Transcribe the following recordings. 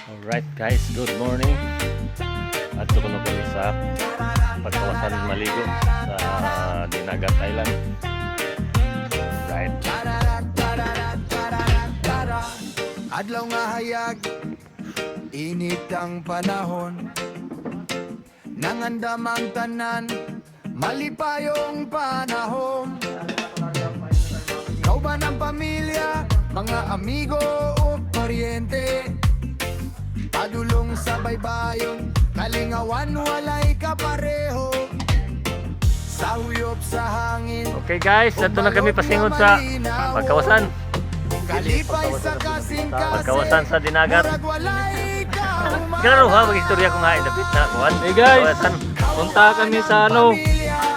Alright guys, good morning. At tukuno kami sa pagkawasan maligo sa Dinagat Island. Right. Adlaw nga hayag, init ang panahon, nangandam ang tanan, malipayong panahon. Ikaw ba ng pamilya, mga amigo o paryente? Padulong sa baybayon, kalingawan walay kapareho. Sa huyop sa hangin. Okay guys, nato na kami pasingon sa pagkawasan. Kalipay sa kasing-kasing, Pagkawasan sa Dinagat. murag walay kauman. Klaro ha, mag-istorya ko nga indapit na kuwan. Hey guys, Pagkawasan. punta kami sa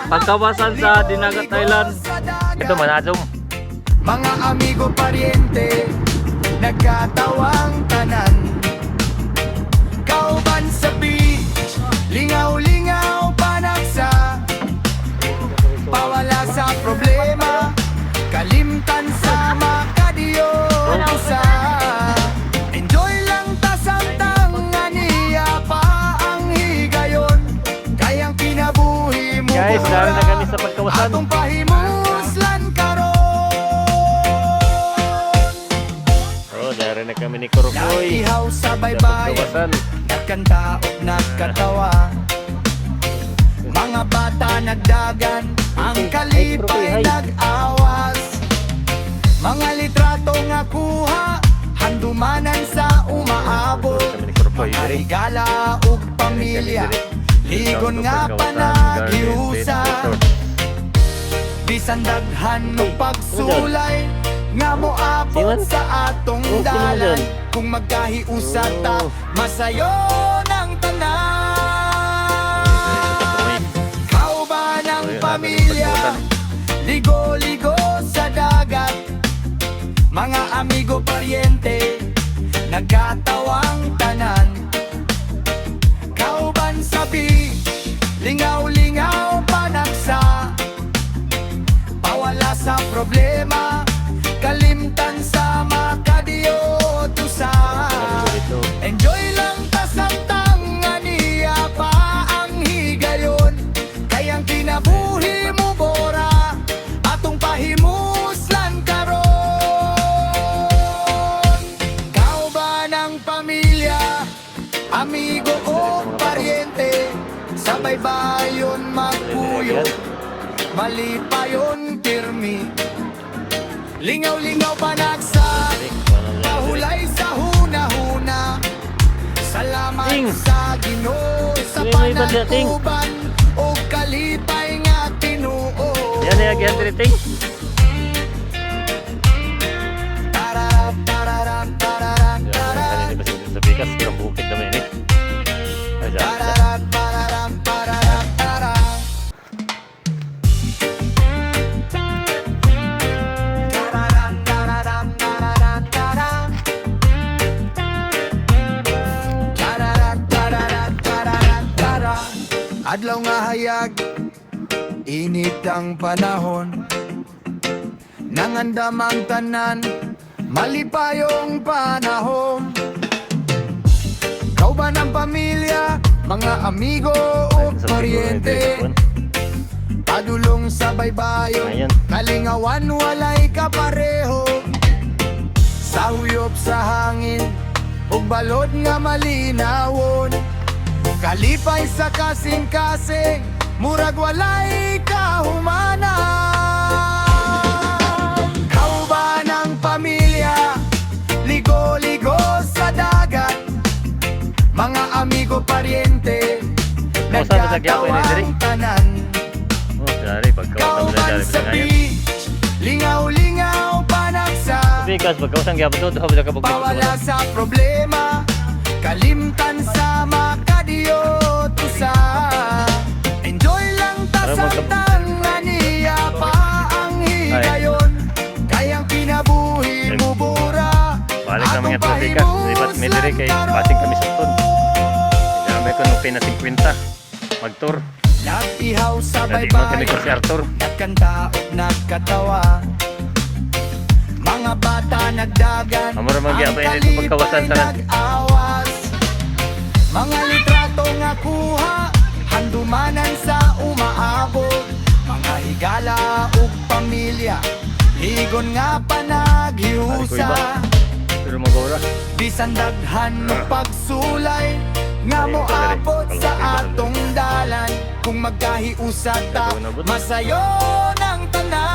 pagkawasan sa Dinagat Island. Ito manadong. Mga amigo paryente, nagkatawang tanan. Kauban sa beach, lingaw-lingaw panagsa. Pawala sa problema, kalimtan sa makadiyo usa. Enjoy lang ta samtang aniya pa ang higayon. Kayang kinabuhi mo Guys, naroon na kami sa pagkawasan. atong pahimuslan karon. Oh, dari na kami ni Kurokoy. Nakihaw sa Sa baybayin, pagkawasan. nagkanta o nagkatawa. Mga bata nagdagan, ang kalipay nag-awas. Mga litrato nga kuha, handumanan sa umaabot. Kami ni Kurokoy. Diri. Mahigala ug pamilya, ligon nga panagiusa. Bisan daghan ng pagsulay, nga moabot Siman? sa atong Oh, dalan. siman. Kung magkahiusa ta, masayo ng tanan. Kauban ng pamilya, ligo-ligo sa dagat. Mga amigo paryente, nagkatawang tanan. Kauban sa beach, lingaw-lingaw panagsa. Pawala sa problema, kalimtan sa makadiyo tusa. Enjoy lang ta samtang aniya pa ang higayon. Kayang kinabuhi mo bora, atong pahimuslan karon. Kauban ng pamilya, amigo o paryente, sa baybayon magpuyo, malipayon pirmi. Lingaw-lingaw panagsa, pahulay sa huna-huna. Salamat Ting. sa Ginoo sa Ting, may badya, Ting. panatuban o kalipay nga Tinuo. Yan na yung diri ting. Tararap, tararap, tararap, tararap. Kanina kasi sa bigas, kirang bukid naman yun eh. Ayan. Tararap, tararap, tararap, tararap. Tararap, tararap, tararap, tararap. Tararap, tararap, tararap, tararap. Adlaw nga hayag, init ang panahon, nangandam ang tanan, malipayong panahon. Ikaw ba ng pamilya, mga amigo o Sa paryente? siguro, Padulong sa baybayon, Ayan. kalingawan walay kapareho. Sa huyop sa hangin, ug balod nga malinawon. Kalipay sa kasing-kasing, murag walay kahumanan. Kauban ng pamilya, ligo-ligo sa dagat. Mga amigo paryente, Oh, saan ba sa Quiapo yun, diri? nagkatawang tanan. Oh, dari, pagkawasan mo na Kauban dyan. sa beach, lingaw-lingaw panagsa. Bigas, pagkawasan kaya ba ito? Ito ka Pawala sa problema, kalimtan sa makadiyo tusa. Enjoy lang ta Para magka- samtang aniya pa ang higayon. Kayang kinabuhi mo bura, Balik na mga atong tropikas. Lipat may diri kay pasig kami sa ton. Dami ko nung pina 50. Mag-tour. Napihaw sa Nadi mo kami ko si baybayin, Arthur. nagkanta o nagkatawa. Mga bata nagdagan, Amor, ang mag-iapay nito kalipay pagkawasan sa nag-awas. Mga litrato nga kuha, handumanan sa umaabot. Mga higala ug pamilya, higon nga panaghiusa. Pero magora. Bisan daghan no pagsulay, nga Ay, moabot pagdali. sa atong dalan. Kung magkahiusa ta, masayo ng tanan.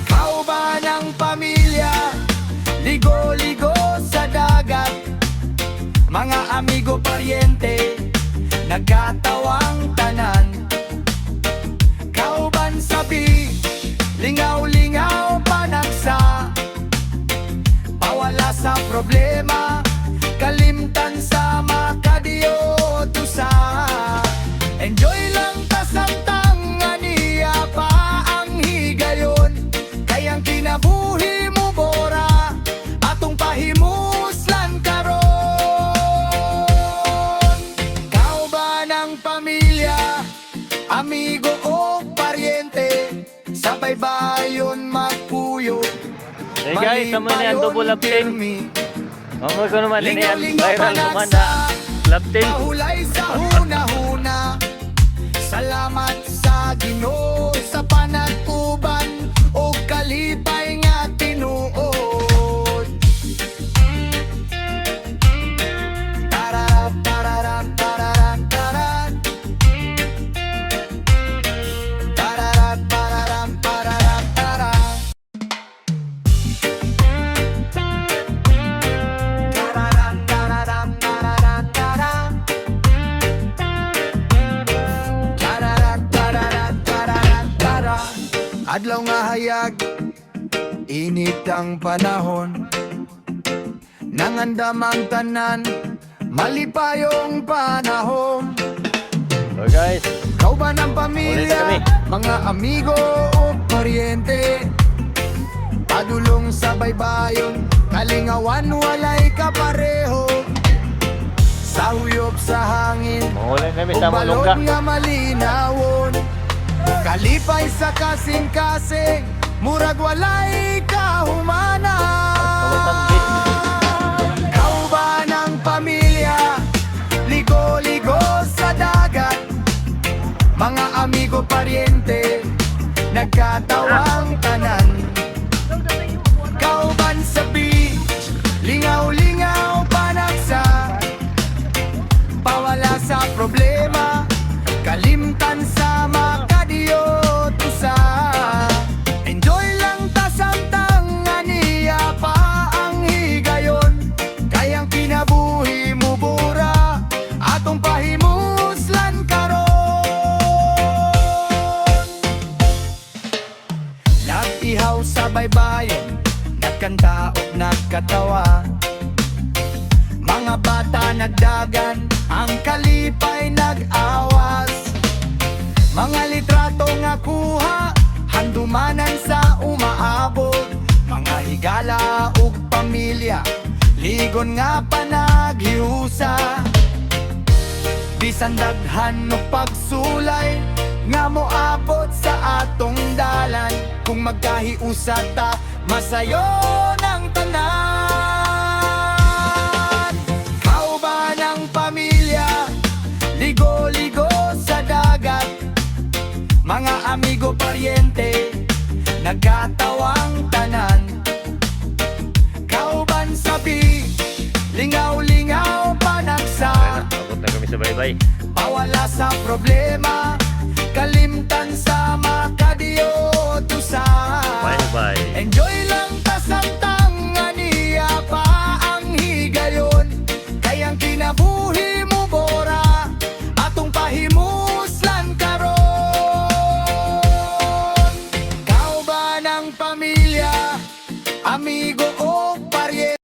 Kauban ng pamilya, ligo-ligo sa dagat. Mga amigo paryente, nagkatawang tanan. Kauban sa beach, lingaw-lingaw panagsa. Pawala sa problema, kalimtan sa makadiotusa. Enjoy lang ta samtang aniya pa ang higayon. Kayang kinabuhi mo bora, atong pahimuslan karon. Kauban ng pamilya, amigo o paryente, sabay bayon magpuyo. Hey guys, tama na yan, double lap 10. Mga ko naman, ini yan, viral naman na. Lap 10. Mahulay sa huna-huna. Salamat sa Ginoo sa panagtuban o kalipay nga tinuod. Tararam, tararam, tararam, taran. Tararam, tararam, tararam, taran. Tararam, tararam, tararam, taran. Tararam, tararam, tararam, taran. Adlaw nga hayag, init ang panahon. Nangandam ang tanan, malipayong panahon. So guys, Kauban ng Ulit kami. pamilya, mga amigo o paryente, padulong sa baybayon, kalingawan walay kapareho. Sa huyop sa hangin, Mangulit kami ug sa balon Malungga. nga malinawon. Kalipay sa kasing-kasing, murag walay Kawasan beach. kahumanan. Kauban ng pamilya, ligo-ligo sa dagat. Mga amigo paryente, nagkatawang tanan. Kauban sa beach, lingaw-lingaw panagsa. Pawala sa problema, kalimtan sa makadiotusa. Enjoy lang ta samtang aniya pa ang higayon. Kayang kinabuhi mo bura, atong pahimuslan karon. Nag-ihaw sa baybayon, nagkanta o nagkatawa. Mga bata nagdagan, ang kalipay nag-awas. Mga litrato nga kuha, handumanan sa umaabot. Mga higala ug pamilya, ligon nga panaghiusa. Bisan daghan no pagsulay, nga moabot sa atong dalan. Kung magkahiusa ta, masayo ng tanan. Kauban ng pamilya, ligo-ligo sa dagat. Mga amigo paryente, nagkatawang tanan. Kauban sa beach, lingaw-lingaw panagsa. abot na kami sa bye-bye. Pawala sa problema,